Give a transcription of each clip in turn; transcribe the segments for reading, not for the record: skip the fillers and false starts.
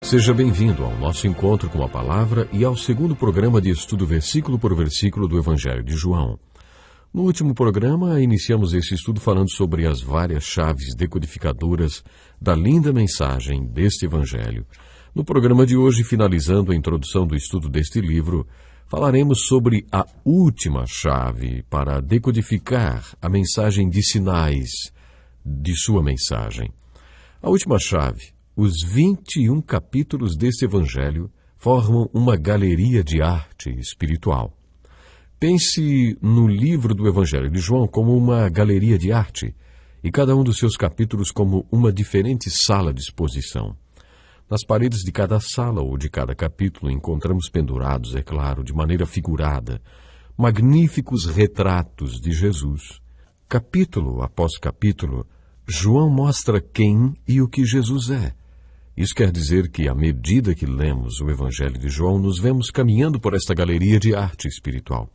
Seja bem-vindo ao nosso encontro com a Palavra e ao segundo programa de estudo versículo por versículo do Evangelho de João. No último programa, iniciamos esse estudo falando sobre as várias chaves decodificadoras da linda mensagem deste Evangelho. No programa de hoje, finalizando a introdução do estudo deste livro, falaremos sobre a última chave para decodificar a mensagem de sinais de sua mensagem. A última chave. Os 21 capítulos deste Evangelho formam uma galeria de arte espiritual. Pense no livro do Evangelho de João como uma galeria de arte e cada um dos seus capítulos como uma diferente sala de exposição. Nas paredes de cada sala ou de cada capítulo encontramos pendurados, é claro, de maneira figurada, magníficos retratos de Jesus. Capítulo após capítulo, João mostra quem e o que Jesus é. Isso quer dizer que, à medida que lemos o Evangelho de João, nos vemos caminhando por esta galeria de arte espiritual.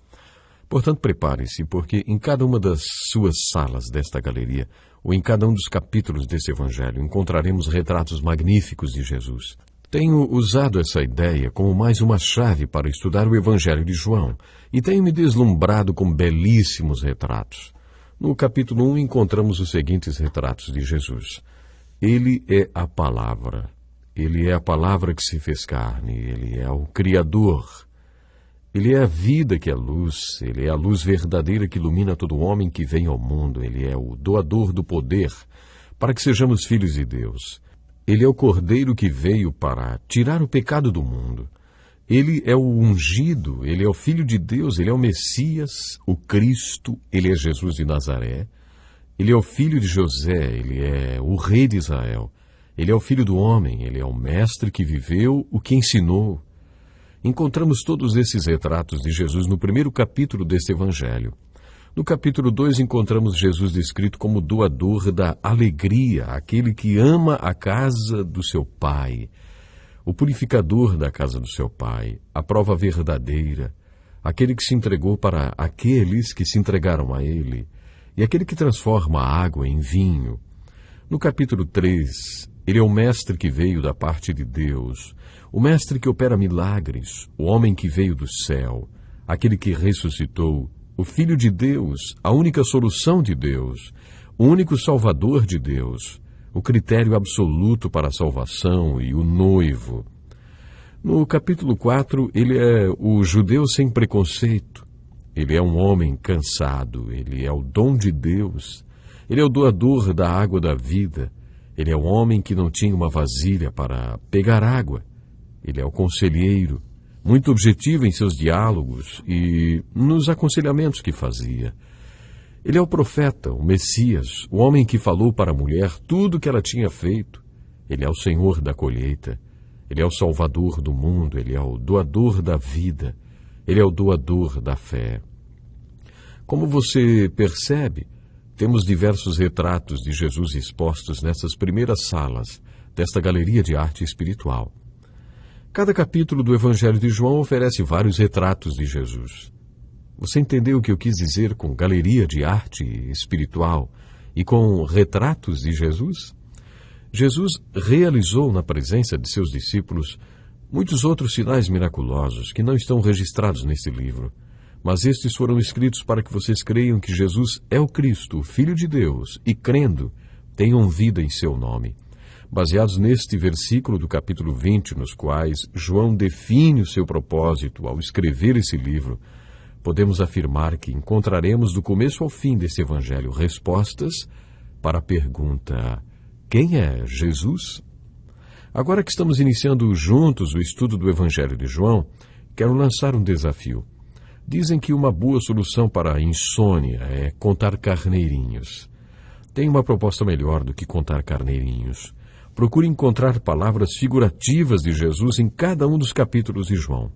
Portanto, prepare-se, porque em cada uma das suas salas desta galeria, ou em cada um dos capítulos desse Evangelho, encontraremos retratos magníficos de Jesus. Tenho usado essa ideia como mais uma chave para estudar o Evangelho de João, e tenho me deslumbrado com belíssimos retratos. No capítulo 1 encontramos os seguintes retratos de Jesus. Ele é a Palavra. Ele é a Palavra que se fez carne. Ele é o Criador. Ele é a vida que é luz. Ele é a luz verdadeira que ilumina todo homem que vem ao mundo. Ele é o doador do poder para que sejamos filhos de Deus. Ele é o Cordeiro que veio para tirar o pecado do mundo. Ele é o ungido. Ele é o Filho de Deus. Ele é o Messias, o Cristo. Ele é Jesus de Nazaré. Ele é o filho de José, ele é o rei de Israel. Ele é o filho do homem, ele é o mestre que viveu, o que ensinou. Encontramos todos esses retratos de Jesus no primeiro capítulo deste Evangelho. No capítulo 2 encontramos Jesus descrito como doador da alegria, aquele que ama a casa do seu Pai, o purificador da casa do seu Pai, a prova verdadeira, aquele que se entregou para aqueles que se entregaram a ele, e aquele que transforma a água em vinho. No capítulo 3, ele é o mestre que veio da parte de Deus, o mestre que opera milagres, o homem que veio do céu, aquele que ressuscitou, o Filho de Deus, a única solução de Deus, o único Salvador de Deus, o critério absoluto para a salvação e o noivo. No capítulo 4, ele é o judeu sem preconceito. Ele é um homem cansado, ele é o dom de Deus, ele é o doador da água da vida, ele é o homem que não tinha uma vasilha para pegar água, ele é o conselheiro, muito objetivo em seus diálogos e nos aconselhamentos que fazia. Ele é o profeta, o Messias, o homem que falou para a mulher tudo o que ela tinha feito. Ele é o Senhor da colheita, ele é o Salvador do mundo, ele é o doador da vida, ele é o doador da fé. Como você percebe, temos diversos retratos de Jesus expostos nessas primeiras salas desta galeria de arte espiritual. Cada capítulo do Evangelho de João oferece vários retratos de Jesus. Você entendeu o que eu quis dizer com galeria de arte espiritual e com retratos de Jesus? Jesus realizou na presença de seus discípulos muitos outros sinais miraculosos que não estão registrados nesse livro. Mas estes foram escritos para que vocês creiam que Jesus é o Cristo, o Filho de Deus, e crendo, tenham vida em seu nome. Baseados neste versículo do capítulo 20, nos quais João define o seu propósito ao escrever esse livro, podemos afirmar que encontraremos do começo ao fim desse Evangelho respostas para a pergunta: quem é Jesus? Agora que estamos iniciando juntos o estudo do Evangelho de João, quero lançar um desafio. Dizem que uma boa solução para a insônia é contar carneirinhos. Tem uma proposta melhor do que contar carneirinhos. Procure encontrar palavras figurativas de Jesus em cada um dos capítulos de João.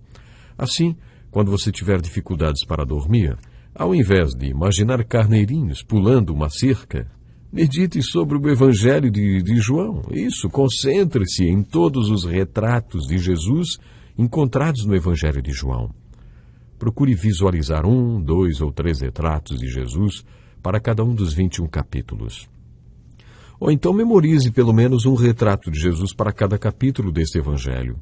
Assim, quando você tiver dificuldades para dormir, ao invés de imaginar carneirinhos pulando uma cerca, medite sobre o Evangelho de João. Isso, concentre-se em todos os retratos de Jesus encontrados no Evangelho de João. Procure visualizar 1, 2 ou 3 retratos de Jesus para cada um dos 21 capítulos. Ou então memorize pelo menos um retrato de Jesus para cada capítulo deste Evangelho.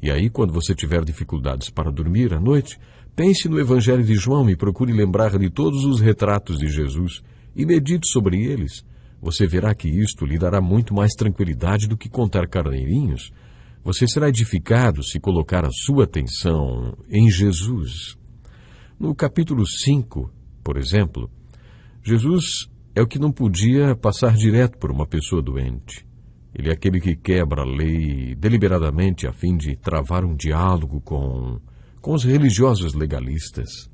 E aí, quando você tiver dificuldades para dormir à noite, pense no Evangelho de João e procure lembrar de todos os retratos de Jesus e medite sobre eles. Você verá que isto lhe dará muito mais tranquilidade do que contar carneirinhos. Você será edificado se colocar a sua atenção em Jesus. No capítulo 5, por exemplo, Jesus é o que não podia passar direto por uma pessoa doente. Ele é aquele que quebra a lei deliberadamente a fim de travar um diálogo com os religiosos legalistas.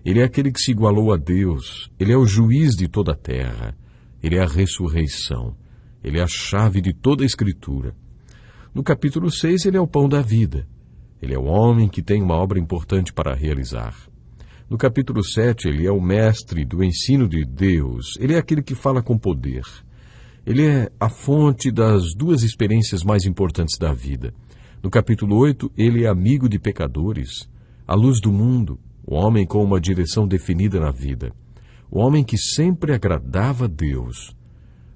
Ele é aquele que se igualou a Deus. Ele é o juiz de toda a terra. Ele é a ressurreição. Ele é a chave de toda a Escritura. No capítulo 6, ele é o pão da vida. Ele é o homem que tem uma obra importante para realizar. No capítulo 7, ele é o mestre do ensino de Deus. Ele é aquele que fala com poder. Ele é a fonte das duas experiências mais importantes da vida. No capítulo 8, ele é amigo de pecadores, a luz do mundo, o homem com uma direção definida na vida, o homem que sempre agradava a Deus,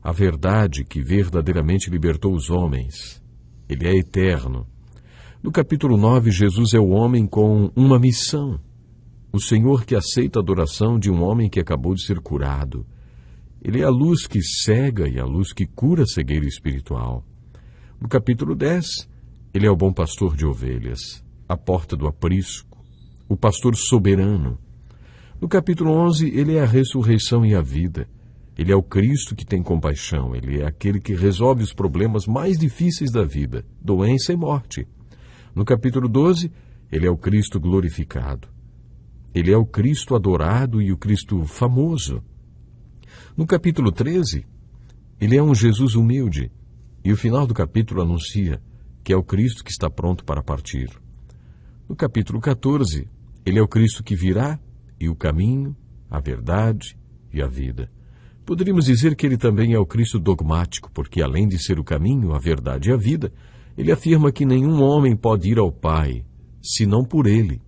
a verdade que verdadeiramente libertou os homens. Ele é eterno. No capítulo 9, Jesus é o homem com uma missão, o Senhor que aceita a adoração de um homem que acabou de ser curado. Ele é a luz que cega e a luz que cura a cegueira espiritual. No capítulo 10, ele é o bom pastor de ovelhas, a porta do aprisco, o pastor soberano. No capítulo 11, ele é a ressurreição e a vida. Ele é o Cristo que tem compaixão. Ele é aquele que resolve os problemas mais difíceis da vida, doença e morte. No capítulo 12, ele é o Cristo glorificado. Ele é o Cristo adorado e o Cristo famoso. No capítulo 13, ele é um Jesus humilde, e o final do capítulo anuncia que é o Cristo que está pronto para partir. No capítulo 14, ele é o Cristo que virá, e o caminho, a verdade e a vida. Poderíamos dizer que ele também é o Cristo dogmático, porque além de ser o caminho, a verdade e a vida, ele afirma que nenhum homem pode ir ao Pai, senão por ele.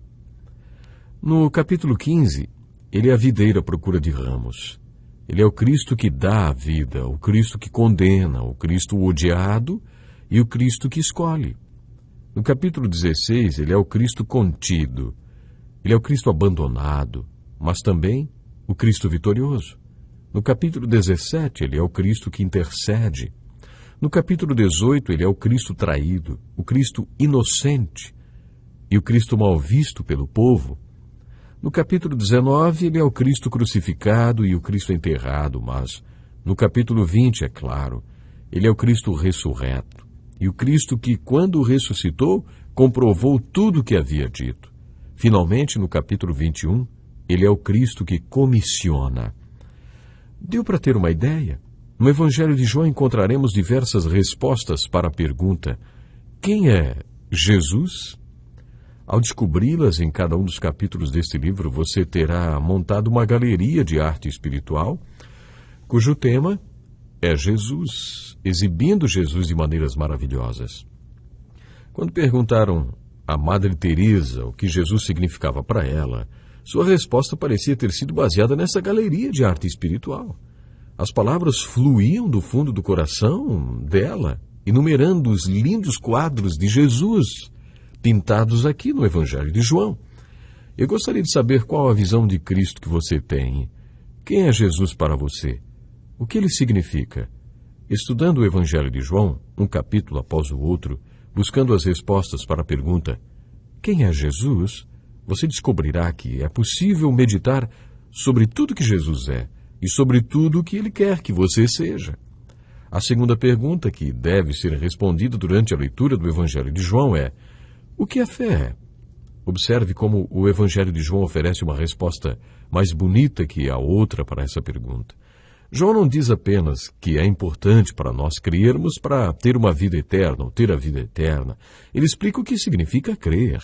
No capítulo 15, ele é a videira à procura de ramos. Ele é o Cristo que dá a vida, o Cristo que condena, o Cristo odiado e o Cristo que escolhe. No capítulo 16, ele é o Cristo contido. Ele é o Cristo abandonado, mas também o Cristo vitorioso. No capítulo 17, ele é o Cristo que intercede. No capítulo 18, ele é o Cristo traído, o Cristo inocente e o Cristo mal visto pelo povo. No capítulo 19, ele é o Cristo crucificado e o Cristo enterrado, mas no capítulo 20, é claro, ele é o Cristo ressurreto e o Cristo que, quando ressuscitou, comprovou tudo o que havia dito. Finalmente, no capítulo 21, ele é o Cristo que comissiona. Deu para ter uma ideia? No Evangelho de João encontraremos diversas respostas para a pergunta: quem é Jesus? Ao descobri-las em cada um dos capítulos deste livro, você terá montado uma galeria de arte espiritual, cujo tema é Jesus, exibindo Jesus de maneiras maravilhosas. Quando perguntaram a Madre Teresa o que Jesus significava para ela, sua resposta parecia ter sido baseada nessa galeria de arte espiritual. As palavras fluíam do fundo do coração dela, enumerando os lindos quadros de Jesus, pintados aqui no Evangelho de João. Eu gostaria de saber qual a visão de Cristo que você tem. Quem é Jesus para você? O que ele significa? Estudando o Evangelho de João, um capítulo após o outro, buscando as respostas para a pergunta: quem é Jesus? Você descobrirá que é possível meditar sobre tudo que Jesus é e sobre tudo o que ele quer que você seja. A segunda pergunta que deve ser respondida durante a leitura do Evangelho de João é: o que é fé? Observe como o Evangelho de João oferece uma resposta mais bonita que a outra para essa pergunta. João não diz apenas que é importante para nós crermos para ter uma vida eterna ou ter a vida eterna. Ele explica o que significa crer.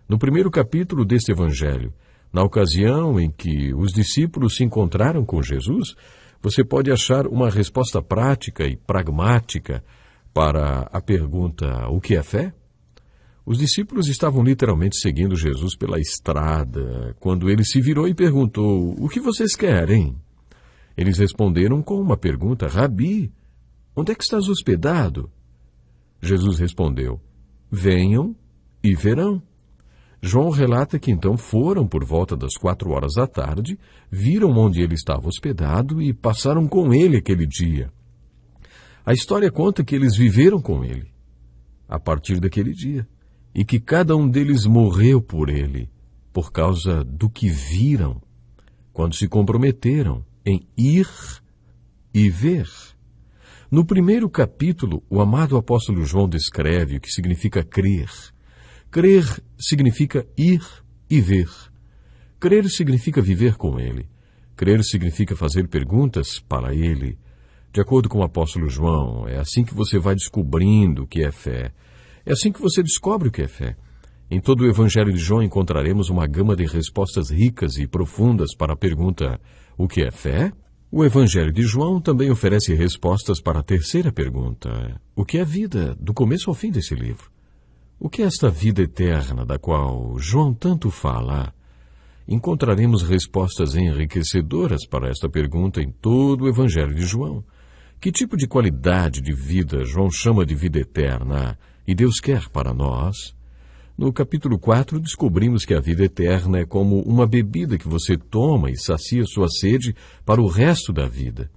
No primeiro capítulo deste Evangelho, na ocasião em que os discípulos se encontraram com Jesus, você pode achar uma resposta prática e pragmática para a pergunta: o que é fé? Os discípulos estavam literalmente seguindo Jesus pela estrada, quando ele se virou e perguntou: o que vocês querem? Eles responderam com uma pergunta: Rabi, onde é que estás hospedado? Jesus respondeu: venham e verão. João relata que então foram por volta das 4 horas da tarde, viram onde ele estava hospedado e passaram com ele aquele dia. A história conta que eles viveram com ele a partir daquele dia e que cada um deles morreu por ele, por causa do que viram, quando se comprometeram em ir e ver. No primeiro capítulo, o amado apóstolo João descreve o que significa crer. Crer significa ir e ver. Crer significa viver com ele. Crer significa fazer perguntas para ele. De acordo com o apóstolo João, é assim que você vai descobrindo o que é fé. É assim que você descobre o que é fé. Em todo o Evangelho de João encontraremos uma gama de respostas ricas e profundas para a pergunta: o que é fé? O Evangelho de João também oferece respostas para a terceira pergunta: o que é vida, do começo ao fim desse livro? O que é esta vida eterna da qual João tanto fala? Encontraremos respostas enriquecedoras para esta pergunta em todo o Evangelho de João. Que tipo de qualidade de vida João chama de vida eterna e Deus quer para nós? No capítulo 4, descobrimos que a vida eterna é como uma bebida que você toma e sacia sua sede para o resto da vida.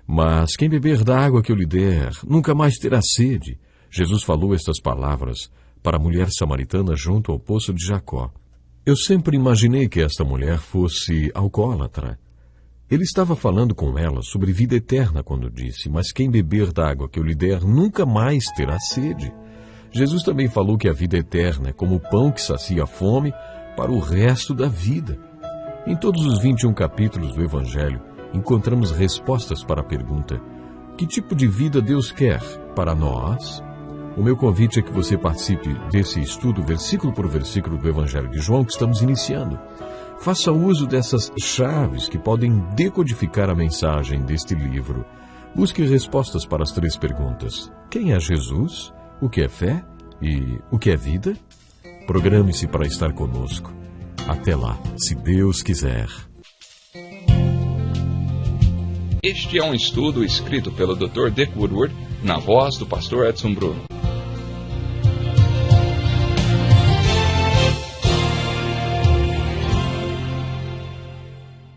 Mas quem beber da água que eu lhe der, nunca mais terá sede. Jesus falou estas palavras para a mulher samaritana junto ao poço de Jacó. Eu sempre imaginei que esta mulher fosse alcoólatra. Ele estava falando com ela sobre vida eterna quando disse: mas quem beber da água que eu lhe der, nunca mais terá sede. Jesus também falou que a vida eterna é como o pão que sacia a fome para o resto da vida. Em todos os 21 capítulos do Evangelho, encontramos respostas para a pergunta: que tipo de vida Deus quer para nós? O meu convite é que você participe desse estudo, versículo por versículo do Evangelho de João, que estamos iniciando. Faça uso dessas chaves que podem decodificar a mensagem deste livro. Busque respostas para as 3 perguntas: quem é Jesus? O que é fé? E o que é vida? Programe-se para estar conosco. Até lá, se Deus quiser. Este é um estudo escrito pelo Dr. Dick Woodward, na voz do pastor Edson Bruno.